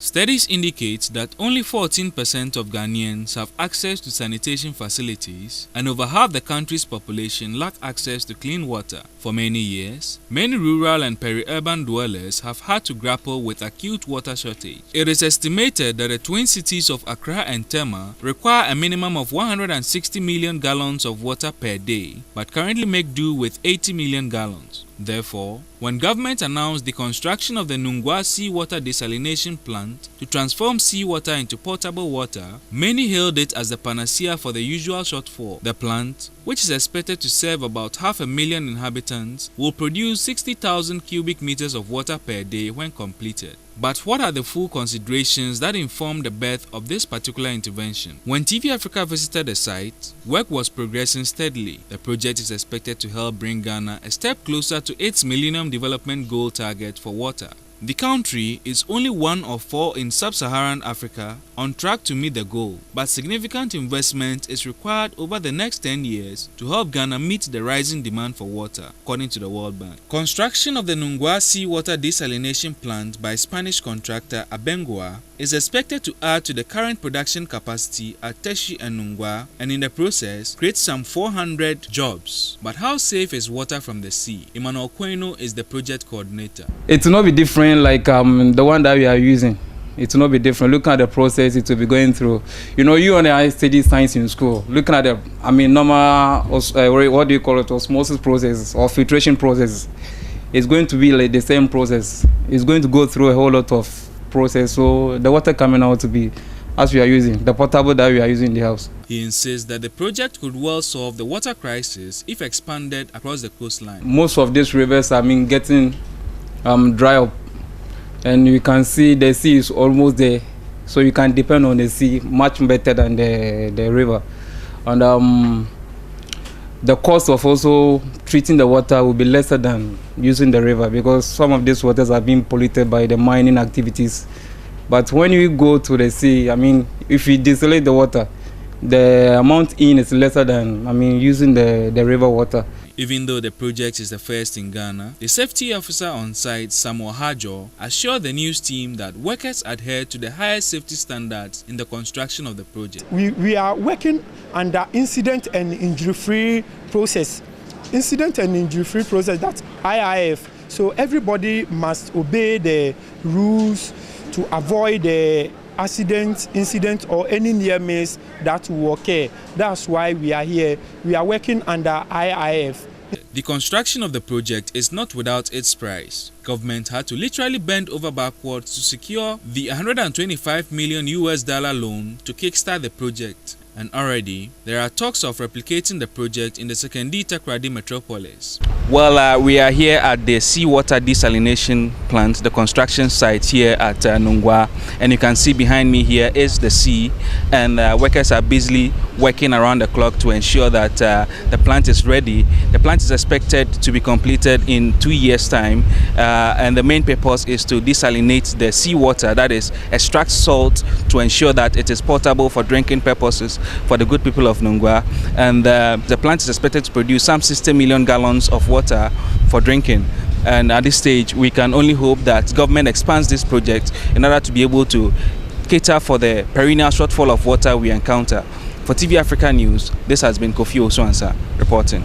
Studies indicate that only 14% of Ghanaians have access to sanitation facilities, and over half the country's population lack access to clean water. For many years, many rural and peri-urban dwellers have had to grapple with acute water shortage. It is estimated that the twin cities of Accra and Tema require a minimum of 160 million gallons of water per day, but currently make do with 80 million gallons. Therefore, when government announced the construction of the Nungua seawater desalination plant to transform seawater into potable water, many hailed it as the panacea for the usual shortfall. The plant, which is expected to serve about 500,000 inhabitants, will produce 60,000 cubic meters of water per day when completed. But what are the full considerations that informed the birth of this particular intervention? When TV Africa visited the site, work was progressing steadily. The project is expected to help bring Ghana a step closer to its Millennium Development Goal target for water. The country is only one of 4 in sub-Saharan Africa on track to meet the goal, but significant investment is required over the next 10 years to help Ghana meet the rising demand for water, according to the World Bank. Construction of the Nungua seawater desalination plant by Spanish contractor Abengoa is expected to add to the current production capacity at Teshi and Nungua, and in the process create some 400 jobs. But how safe is water from the sea? Emmanuel Kweno is the project coordinator. It will not be different like the one that we are using. It will not be different. Look at the process it will be going through. You know, you and I study science in school. Looking at the, normal, what do you call it, osmosis process or filtration process. It's going to be like the same process. It's going to go through a whole lot of process. So the water coming out to be as we are using, the potable that we are using in the house. He insists that the project could well solve the water crisis if expanded across the coastline. Most of these rivers are getting dry up. And you can see the sea is almost there, so you can depend on the sea much better than the river. And the cost of also treating the water will be lesser than using the river, because some of these waters are being polluted by the mining activities. But when you go to the sea, if you desalate the water, the amount in is lesser than using the river water. Even though the project is the first in Ghana, the safety officer on site, Samuel Hajo, assured the news team that workers adhere to the highest safety standards in the construction of the project. We are working under incident and injury-free process. Incident and injury-free process, that's IIF. So everybody must obey the rules to avoid the accident, incident, or any near miss that will occur. That's why we are here. We are working under IIF. The construction of the project is not without its price. Government had to literally bend over backwards to secure the $125 million loan to kickstart the project. And already, there are talks of replicating the project in the Sekondi Takoradi metropolis. Well, we are here at the seawater desalination plant, the construction site here at Nungua. And you can see behind me here is the sea. And workers are busily working around the clock to ensure that the plant is ready. The plant is expected to be completed in 2 years' time. And the main purpose is to desalinate the seawater, that is, extract salt to ensure that it is potable for drinking purposes for the good people of Nungua. And the plant is expected to produce some 60 million gallons of water for drinking. And at this stage, we can only hope that government expands this project in order to be able to cater for the perennial shortfall of water we encounter. For TV Africa News, this has been Owusu-Ansah reporting.